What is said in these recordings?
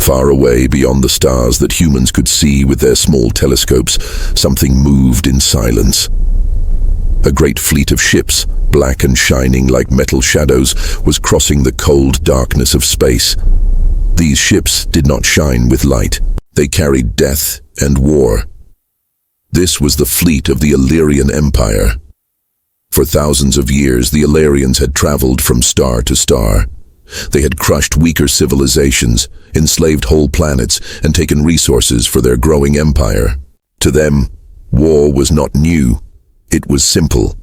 Far away beyond the stars that humans could see with their small telescopes, something moved in silence. A great fleet of ships, black and shining like metal shadows, was crossing the cold darkness of space. These ships did not shine with light. They carried death and war. This was the fleet of the Illyrian Empire. For thousands of years, the Illyrians had traveled from star to star. They had crushed weaker civilizations, enslaved whole planets, and taken resources for their growing empire. To them, war was not new. It was simple.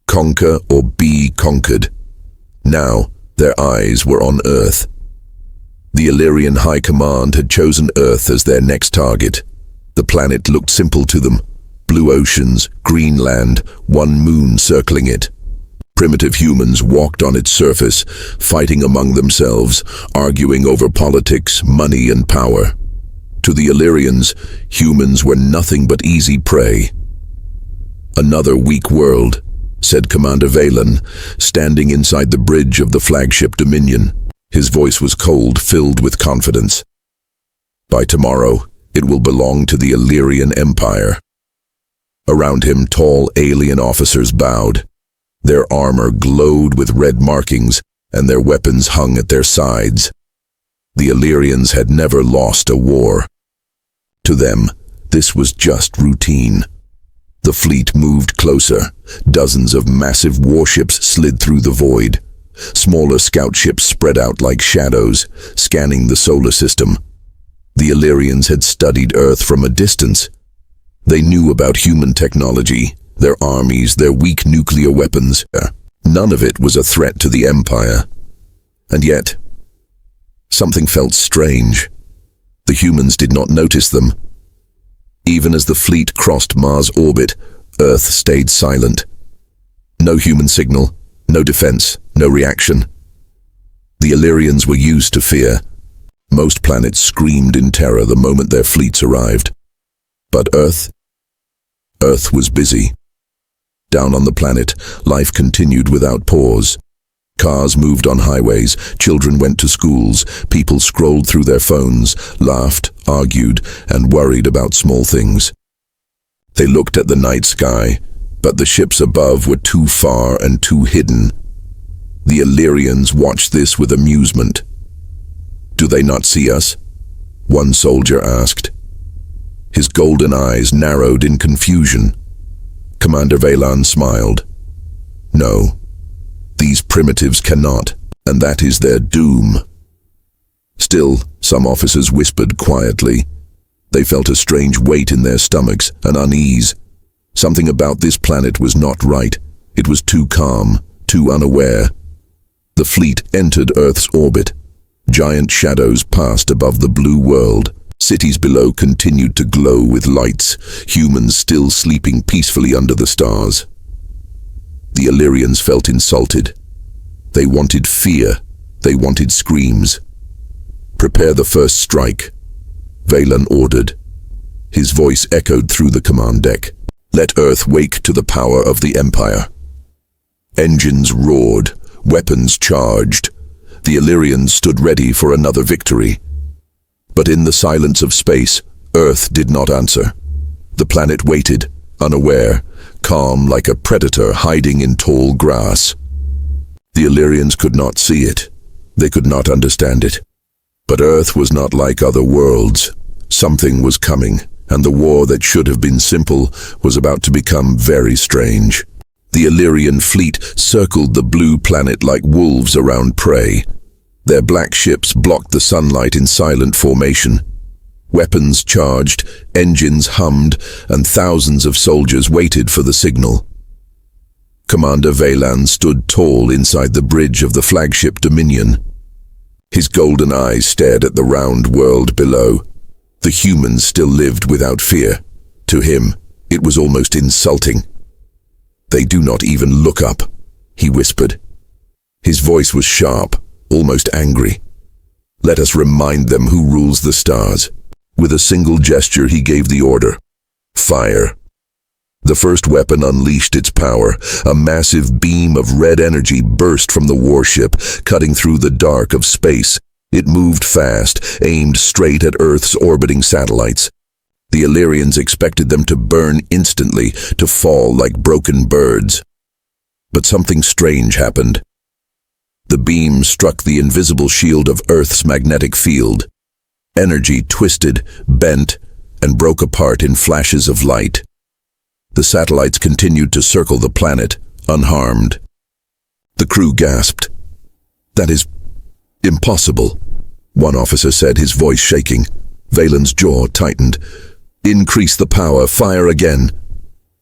Conquer or be conquered. Now, their eyes were on Earth. The Illyrian High Command had chosen Earth as their next target. The planet looked simple to them. Blue oceans, green land, one moon circling it. Primitive humans walked on its surface, fighting among themselves, arguing over politics, money, and power. To the Illyrians, humans were nothing but easy prey. "Another weak world," said Commander Valen, standing inside the bridge of the flagship Dominion. His voice was cold, filled with confidence. "By tomorrow, it will belong to the Illyrian Empire." Around him, tall alien officers bowed. Their armor glowed with red markings, and their weapons hung at their sides. The Illyrians had never lost a war. To them, this was just routine. The fleet moved closer. Dozens of massive warships slid through the void. Smaller scout ships spread out like shadows, scanning the solar system. The Illyrians had studied Earth from a distance. They knew about human technology, their armies, their weak nuclear weapons. None of it was a threat to the Empire. And yet, something felt strange. The humans did not notice them. Even as the fleet crossed Mars' orbit, Earth stayed silent. No human signal, no defense, no reaction. The Illyrians were used to fear. Most planets screamed in terror the moment their fleets arrived. But Earth was busy. Down on the planet, life continued without pause. Cars moved on highways, children went to schools, people scrolled through their phones, laughed, argued, and worried about small things. They looked at the night sky, but the ships above were too far and too hidden. The Illyrians watched this with amusement. "Do they not see us?" one soldier asked. His golden eyes narrowed in confusion. Commander Valen smiled. "No. These primitives cannot, and that is their doom." Still, some officers whispered quietly. They felt a strange weight in their stomachs, an unease. Something about this planet was not right. It was too calm, too unaware. The fleet entered Earth's orbit. Giant shadows passed above the blue world. Cities below continued to glow with lights, humans still sleeping peacefully under the stars. The Illyrians felt insulted. They wanted fear. They wanted screams. "Prepare the first strike," Valen ordered. His voice echoed through the command deck. "Let Earth wake to the power of the Empire." Engines roared, weapons charged. The Illyrians stood ready for another victory. But in the silence of space, Earth did not answer. The planet waited, unaware, calm like a predator hiding in tall grass. The Illyrians could not see it. They could not understand it. But Earth was not like other worlds. Something was coming, and the war that should have been simple was about to become very strange. The Illyrian fleet circled the blue planet like wolves around prey. Their black ships blocked the sunlight in silent formation. Weapons charged, engines hummed, and thousands of soldiers waited for the signal. Commander Valen stood tall inside the bridge of the flagship Dominion. His golden eyes stared at the round world below. The humans still lived without fear. To him, it was almost insulting. "They do not even look up," he whispered. His voice was sharp, almost angry. "Let us remind them who rules the stars." With a single gesture, he gave the order. "Fire." The first weapon unleashed its power. A massive beam of red energy burst from the warship, cutting through the dark of space. It moved fast, aimed straight at Earth's orbiting satellites. The Illyrians expected them to burn instantly, to fall like broken birds. But something strange happened. The beam struck the invisible shield of Earth's magnetic field. Energy twisted, bent, and broke apart in flashes of light. The satellites continued to circle the planet, unharmed. The crew gasped. "That is impossible," one officer said, his voice shaking. Valen's jaw tightened. "Increase the power, fire again."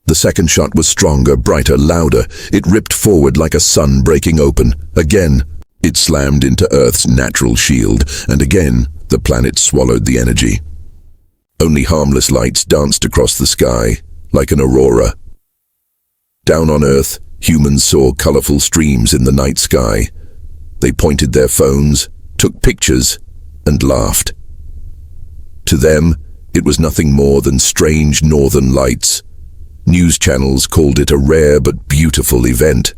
The second shot was stronger, brighter, louder. It ripped forward like a sun breaking open. Again, it slammed into Earth's natural shield, and again, the planet swallowed the energy. Only harmless lights danced across the sky, like an aurora. Down on Earth, humans saw colorful streams in the night sky. They pointed their phones, took pictures, and laughed. To them, it was nothing more than strange northern lights. News channels called it a rare but beautiful event.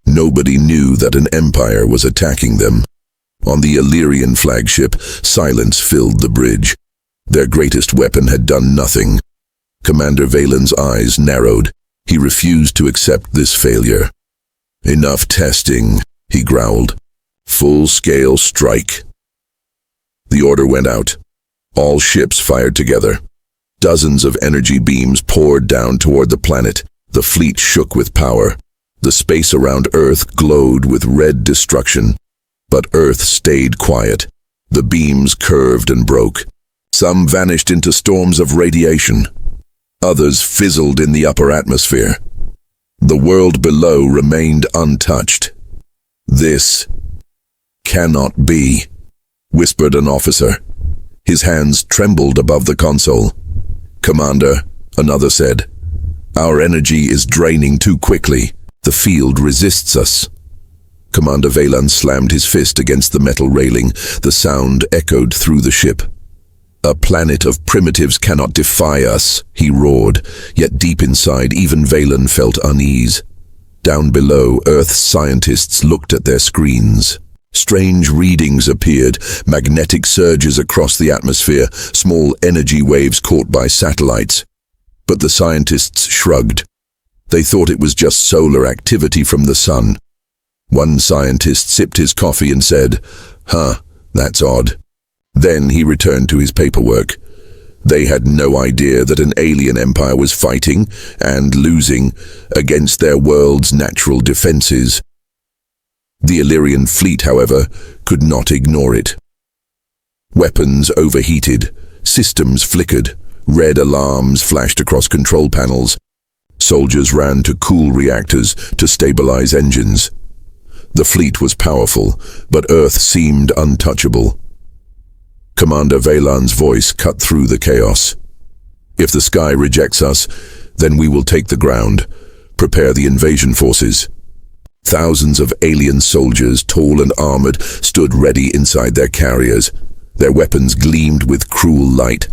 Nobody knew that an empire was attacking them. On the Illyrian flagship, silence filled the bridge. Their greatest weapon had done nothing. Commander Valen's eyes narrowed. He refused to accept this failure. "Enough testing," he growled. "Full-scale strike." The order went out. All ships fired together. Dozens of energy beams poured down toward the planet. The fleet shook with power. The space around Earth glowed with red destruction. But Earth stayed quiet. The beams curved and broke. Some vanished into storms of radiation. Others fizzled in the upper atmosphere. The world below remained untouched. "This cannot be," whispered an officer. His hands trembled above the console. "Commander," another said, "our energy is draining too quickly. The field resists us." Commander Valen slammed his fist against the metal railing. The sound echoed through the ship. "A planet of primitives cannot defy us," he roared, yet deep inside even Valen felt unease. Down below, Earth's scientists looked at their screens. Strange readings appeared, magnetic surges across the atmosphere, small energy waves caught by satellites. But the scientists shrugged. They thought it was just solar activity from the sun. One scientist sipped his coffee and said, "That's odd." Then he returned to his paperwork. They had no idea that an alien empire was fighting, and losing, against their world's natural defenses. The Illyrian fleet, however, could not ignore it. Weapons overheated, systems flickered, red alarms flashed across control panels. Soldiers ran to cool reactors to stabilize engines. The fleet was powerful, but Earth seemed untouchable. Commander Valen's voice cut through the chaos. "If the sky rejects us, then we will take the ground. Prepare the invasion forces." Thousands of alien soldiers, tall and armored, stood ready inside their carriers. Their weapons gleamed with cruel light.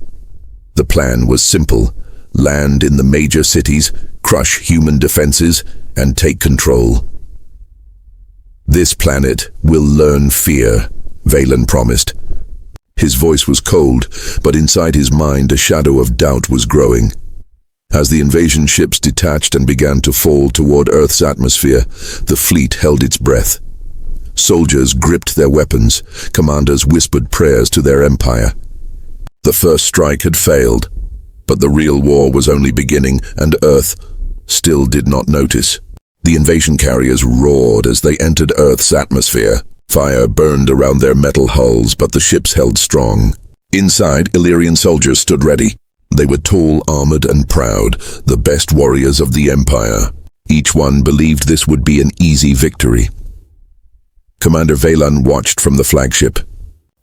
The plan was simple: land in the major cities, crush human defenses, and take control. "This planet will learn fear," Valen promised. His voice was cold, but inside his mind a shadow of doubt was growing. As the invasion ships detached and began to fall toward Earth's atmosphere, the fleet held its breath. Soldiers gripped their weapons. Commanders whispered prayers to their empire. The first strike had failed, but the real war was only beginning, and Earth still did not notice. The invasion carriers roared as they entered Earth's atmosphere. Fire burned around their metal hulls, but the ships held strong. Inside, Illyrian soldiers stood ready. They were tall, armored, and proud, the best warriors of the Empire. Each one believed this would be an easy victory. Commander Valen watched from the flagship.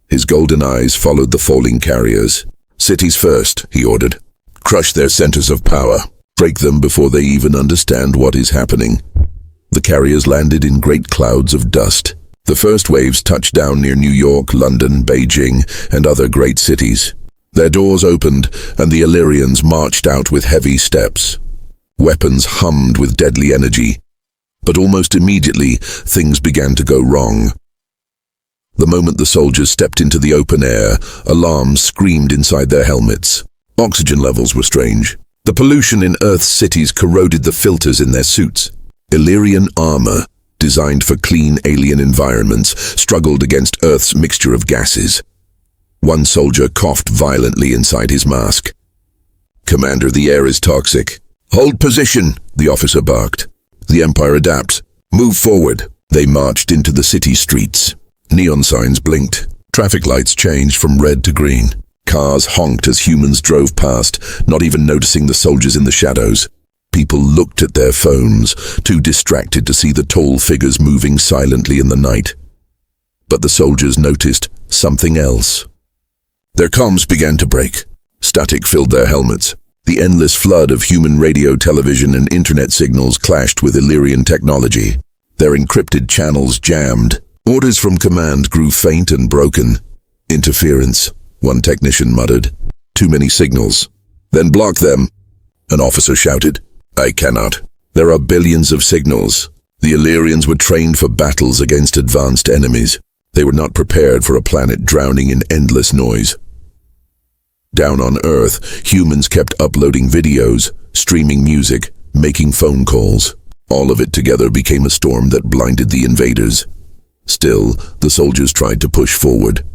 His golden eyes followed the falling carriers. "Cities first," he ordered. "Crush their centers of power. Break them before they even understand what is happening." The carriers landed in great clouds of dust. The first waves touched down near New York, London, Beijing, and other great cities. Their doors opened, and the Illyrians marched out with heavy steps. Weapons hummed with deadly energy. But almost immediately, things began to go wrong. The moment the soldiers stepped into the open air, alarms screamed inside their helmets. Oxygen levels were strange. The pollution in Earth's cities corroded the filters in their suits. Illyrian armor, designed for clean alien environments, struggled against Earth's mixture of gases. One soldier coughed violently inside his mask. "Commander, the air is toxic." "Hold position," the officer barked. "The Empire adapts. Move forward." They marched into the city streets. Neon signs blinked. Traffic lights changed from red to green. Cars honked as humans drove past, not even noticing the soldiers in the shadows. People looked at their phones, too distracted to see the tall figures moving silently in the night. But the soldiers noticed something else. Their comms began to break. Static filled their helmets. The endless flood of human radio, television, and internet signals clashed with Illyrian technology. Their encrypted channels jammed. Orders from command grew faint and broken. "Interference," one technician muttered. "Too many signals." "Then block them," an officer shouted. "I cannot. There are billions of signals." The Illyrians were trained for battles against advanced enemies. They were not prepared for a planet drowning in endless noise. Down on Earth, humans kept uploading videos, streaming music, making phone calls. All of it together became a storm that blinded the invaders. Still, the soldiers tried to push forward.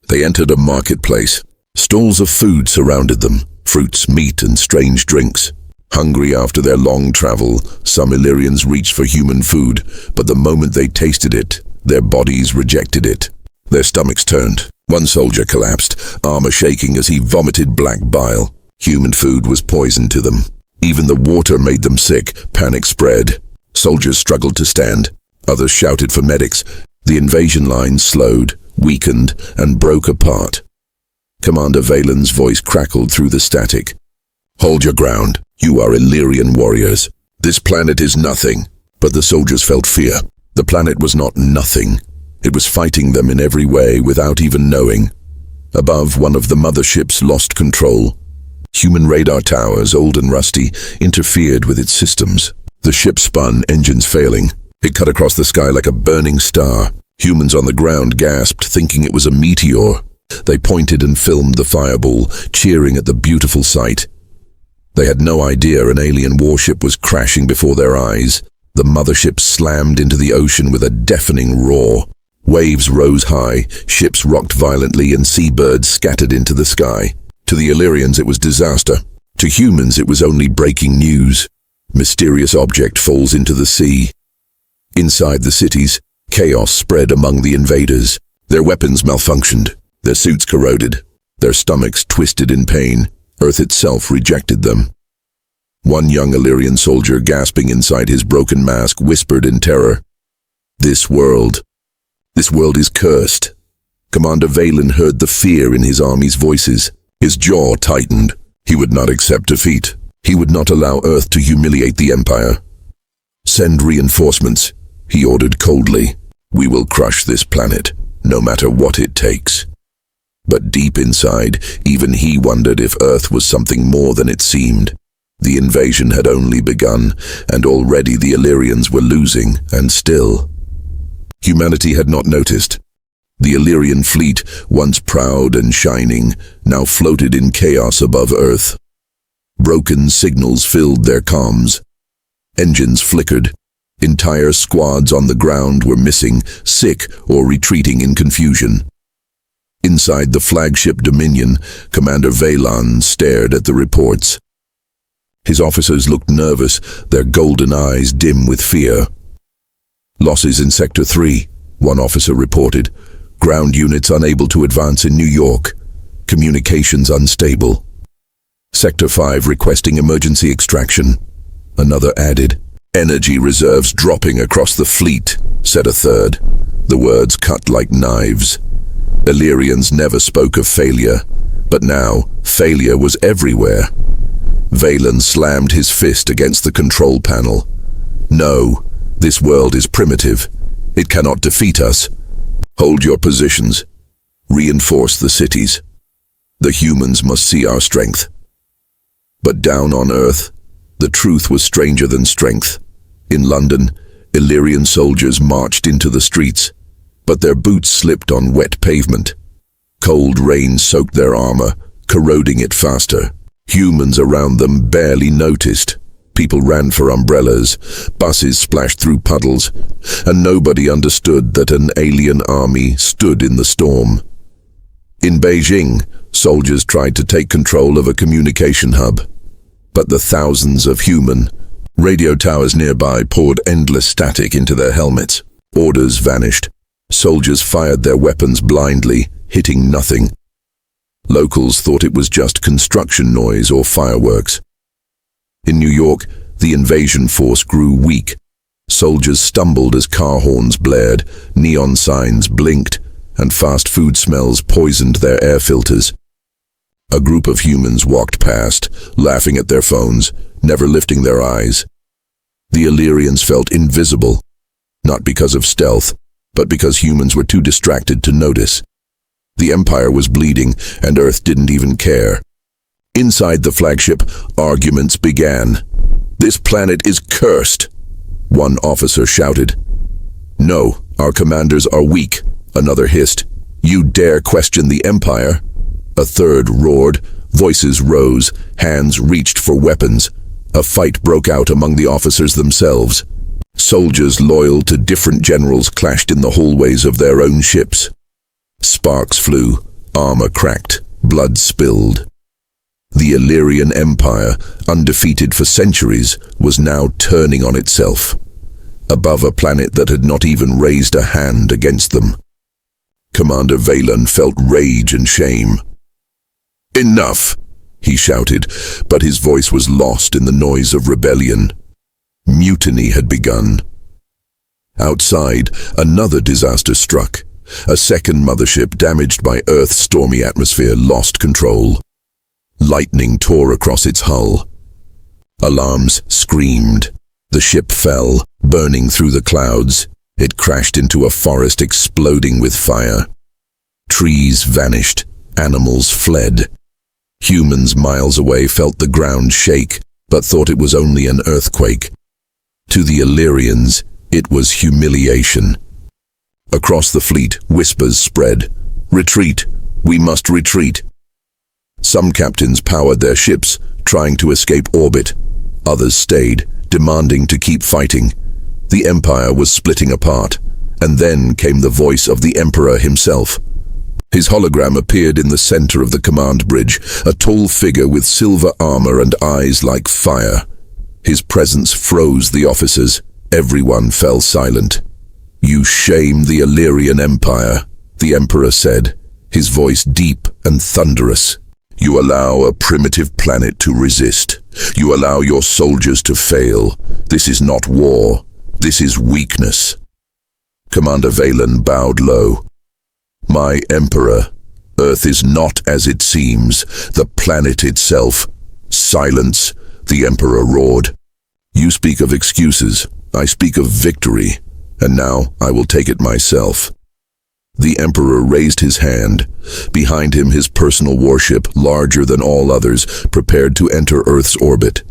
They entered a marketplace. Stalls of food surrounded them, fruits, meat, and strange drinks. Hungry after their long travel, some Illyrians reached for human food, but the moment they tasted it, their bodies rejected it. Their stomachs turned. One soldier collapsed, armor shaking as he vomited black bile. Human food was poison to them. Even the water made them sick. Panic spread. Soldiers struggled to stand. Others shouted for medics. The invasion line slowed, weakened, and broke apart. Commander Valen's voice crackled through the static. "Hold your ground. You are Illyrian warriors. This planet is nothing." But the soldiers felt fear. The planet was not nothing. It was fighting them in every way without even knowing. Above, one of the motherships lost control. Human radar towers, old and rusty, interfered with its systems. The ship spun, engines failing. It cut across the sky like a burning star. Humans on the ground gasped, thinking it was a meteor. They pointed and filmed the fireball, cheering at the beautiful sight. They had no idea an alien warship was crashing before their eyes. The mothership slammed into the ocean with a deafening roar. Waves rose high, ships rocked violently, and seabirds scattered into the sky. To the Illyrians, it was disaster. To humans, it was only breaking news. Mysterious object falls into the sea. Inside the cities, chaos spread among the invaders. Their weapons malfunctioned. Their suits corroded. Their stomachs twisted in pain. Earth itself rejected them. One young Illyrian soldier, gasping inside his broken mask, whispered in terror, This world is cursed." Commander Valen heard the fear in his army's voices. His jaw tightened. He would not accept defeat. He would not allow Earth to humiliate the Empire. "Send reinforcements," he ordered coldly. "We will crush this planet, no matter what it takes." But deep inside, even he wondered if Earth was something more than it seemed. The invasion had only begun, and already the Illyrians were losing, and still. Humanity had not noticed. The Illyrian fleet, once proud and shining, now floated in chaos above Earth. Broken signals filled their comms. Engines flickered. Entire squads on the ground were missing, sick, or retreating in confusion. Inside the flagship Dominion, Commander Valan stared at the reports. His officers looked nervous, their golden eyes dim with fear. "Losses in Sector 3, one officer reported. "Ground units unable to advance in New York. Communications unstable." "Sector 5 requesting emergency extraction," another added. "Energy reserves dropping across the fleet," said a third. The words cut like knives. Illyrians never spoke of failure, but now failure was everywhere. Valan slammed his fist against the control panel. "No, this world is primitive. It cannot defeat us. Hold your positions. Reinforce the cities. The humans must see our strength." But down on Earth, the truth was stranger than strength. In London, Illyrian soldiers marched into the streets. but their boots slipped on wet pavement. Cold rain soaked their armor, corroding it faster. Humans around them barely noticed. People ran for umbrellas, buses splashed through puddles, and nobody understood that an alien army stood in the storm. In Beijing, soldiers tried to take control of a communication hub, but the thousands of human radio towers nearby poured endless static into their helmets. Orders vanished. Soldiers fired their weapons blindly, hitting nothing. Locals thought it was just construction noise or fireworks. In New York, the invasion force grew weak. Soldiers stumbled as car horns blared, neon signs blinked, and fast food smells poisoned their air filters. A group of humans walked past, laughing at their phones, never lifting their eyes. The Illyrians felt invisible, not because of stealth, but because humans were too distracted to notice. The Empire was bleeding, and Earth didn't even care. Inside the flagship, arguments began. "This planet is cursed," one officer shouted. "No, our commanders are weak," another hissed. "You dare question the Empire?" A third roared. Voices rose, hands reached for weapons. A fight broke out among the officers themselves. Soldiers loyal to different generals clashed in the hallways of their own ships. Sparks flew, armor cracked, blood spilled. The Illyrian Empire, undefeated for centuries, was now turning on itself, above a planet that had not even raised a hand against them. Commander Valen felt rage and shame. "Enough!" he shouted, but his voice was lost in the noise of rebellion. Mutiny had begun. Outside, another disaster struck. A second mothership, damaged by Earth's stormy atmosphere, lost control. Lightning tore across its hull. Alarms screamed. The ship fell, burning through the clouds. It crashed into a forest exploding with fire. Trees vanished. Animals fled. Humans miles away felt the ground shake, but thought it was only an earthquake. To the Illyrians, it was humiliation. Across the fleet, whispers spread. "Retreat! We must retreat!" Some captains powered their ships, trying to escape orbit. Others stayed, demanding to keep fighting. The Empire was splitting apart, and then came the voice of the Emperor himself. His hologram appeared in the center of the command bridge, a tall figure with silver armor and eyes like fire. His presence froze the officers. Everyone fell silent. "You shame the Illyrian Empire," the Emperor said, his voice deep and thunderous. "You allow a primitive planet to resist. You allow your soldiers to fail. This is not war. This is weakness." Commander Valen bowed low. "My Emperor, Earth is not as it seems, the planet itself." "Silence," the Emperor roared. "You speak of excuses. I speak of victory, and now I will take it myself." The Emperor raised his hand. Behind him, his personal warship, larger than all others, prepared to enter Earth's orbit.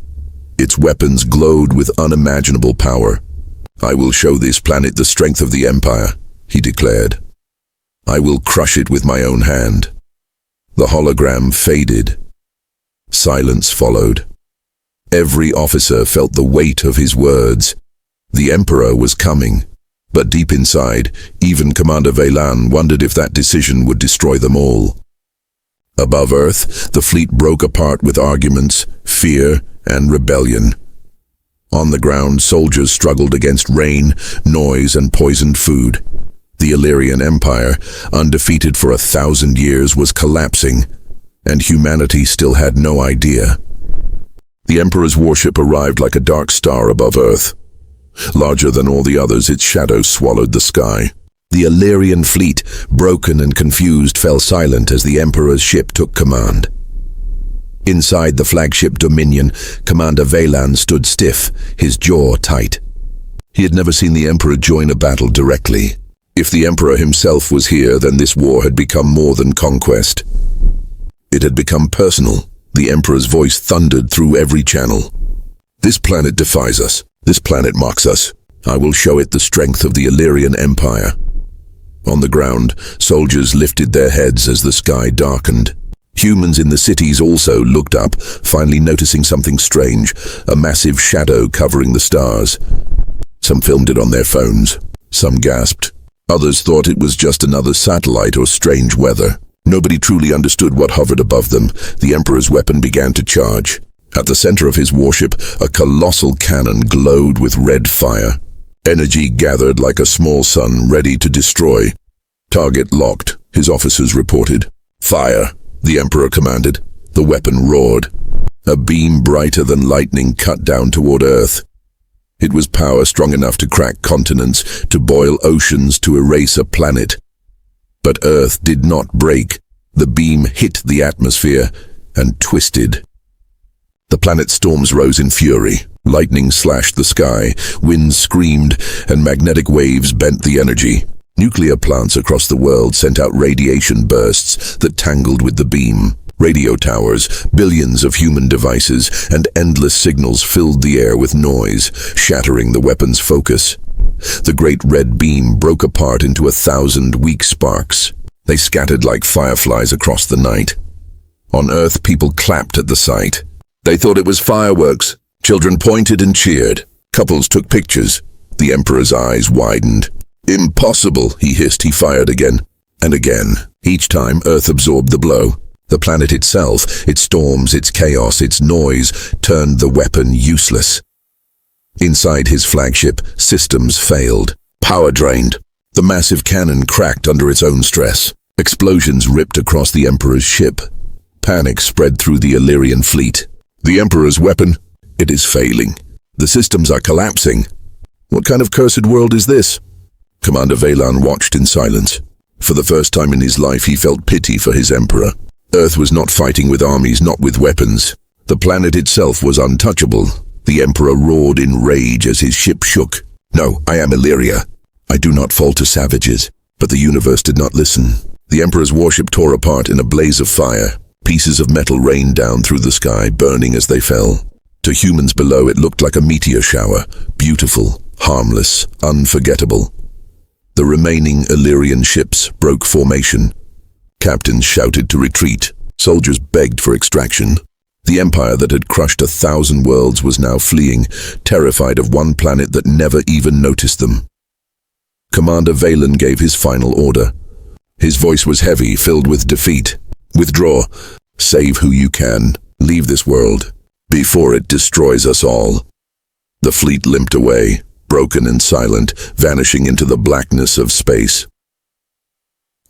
Its weapons glowed with unimaginable power. "I will show this planet the strength of the Empire," he declared. "I will crush it with my own hand." The hologram faded. Silence followed. Every officer felt the weight of his words. The Emperor was coming, but deep inside, even Commander Valen wondered if that decision would destroy them all. Above Earth, the fleet broke apart with arguments, fear, and rebellion. On the ground, soldiers struggled against rain, noise, and poisoned food. The Illyrian Empire, undefeated for 1,000 years, was collapsing, and humanity still had no idea. The Emperor's warship arrived like a dark star above Earth. Larger than all the others, its shadow swallowed the sky. The Illyrian fleet, broken and confused, fell silent as the Emperor's ship took command. Inside the flagship Dominion, Commander Valen stood stiff, his jaw tight. He had never seen the Emperor join a battle directly. If the Emperor himself was here, then this war had become more than conquest. It had become personal. The Emperor's voice thundered through every channel. "This planet defies us. This planet mocks us. I will show it the strength of the Illyrian Empire." On the ground, soldiers lifted their heads as the sky darkened. Humans in the cities also looked up, finally noticing something strange, a massive shadow covering the stars. Some filmed it on their phones. Some gasped. Others thought it was just another satellite or strange weather. Nobody truly understood what hovered above them. The Emperor's weapon began to charge. At the center of his warship, a colossal cannon glowed with red fire. Energy gathered like a small sun, ready to destroy. Target locked, his officers reported. Fire, the Emperor commanded. The weapon roared. A beam brighter than lightning cut down toward Earth. It was power strong enough to crack continents, to boil oceans, to erase a planet. But Earth did not break. The beam hit the atmosphere and twisted. The planet's storms rose in fury. Lightning slashed the sky, winds screamed, and magnetic waves bent the energy. Nuclear plants across the world sent out radiation bursts that tangled with the beam. Radio towers, billions of human devices, and endless signals filled the air with noise, shattering the weapon's focus. The great red beam broke apart into 1,000 weak sparks. They scattered like fireflies across the night. On Earth, people clapped at the sight. They thought it was fireworks. Children pointed and cheered. Couples took pictures. The Emperor's eyes widened. Impossible, he hissed. He fired again and again. Each time, Earth absorbed the blow. The planet itself, its storms, its chaos, its noise, turned the weapon useless. Inside his flagship, systems failed. Power drained. The massive cannon cracked under its own stress. Explosions ripped across the Emperor's ship. Panic spread through the Illyrian fleet. The Emperor's weapon, it is failing. The systems are collapsing. What kind of cursed world is this? Commander Valan watched in silence. For the first time in his life, he felt pity for his Emperor. Earth was not fighting with armies, not with weapons. The planet itself was untouchable. The Emperor roared in rage as his ship shook. No, I am Illyria. I do not fall to savages. But the universe did not listen. The Emperor's warship tore apart in a blaze of fire. Pieces of metal rained down through the sky, burning as they fell. To humans below, it looked like a meteor shower. Beautiful, harmless, unforgettable. The remaining Illyrian ships broke formation. Captains shouted to retreat. Soldiers begged for extraction. The empire that had crushed 1,000 worlds was now fleeing, terrified of one planet that never even noticed them. Commander Valan gave his final order. His voice was heavy, filled with defeat. Withdraw. Save who you can. Leave this world, before it destroys us all. The fleet limped away, broken and silent, vanishing into the blackness of space.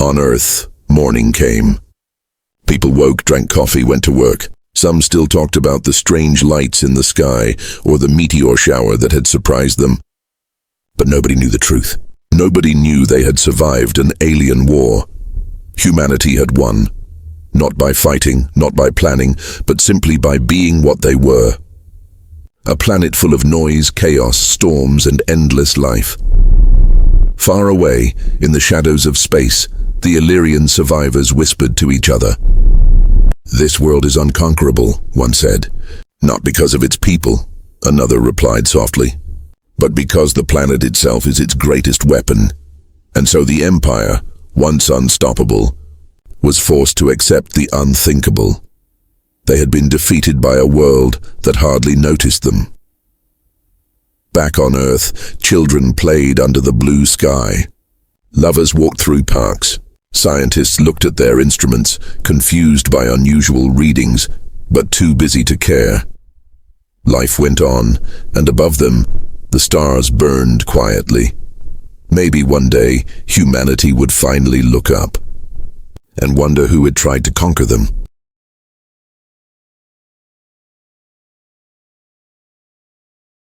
On Earth, morning came. People woke, drank coffee, went to work. Some still talked about the strange lights in the sky or the meteor shower that had surprised them. But nobody knew the truth. Nobody knew they had survived an alien war. Humanity had won. Not by fighting, not by planning, but simply by being what they were. A planet full of noise, chaos, storms, and endless life. Far away, in the shadows of space, the Illyrian survivors whispered to each other. This world is unconquerable, one said. Not because of its people, another replied softly, but because the planet itself is its greatest weapon. And so the Empire, once unstoppable, was forced to accept the unthinkable. They had been defeated by a world that hardly noticed them. Back on Earth, children played under the blue sky. Lovers walked through parks. Scientists looked at their instruments, confused by unusual readings, but too busy to care. Life went on, and above them, the stars burned quietly. Maybe one day, humanity would finally look up and wonder who had tried to conquer them.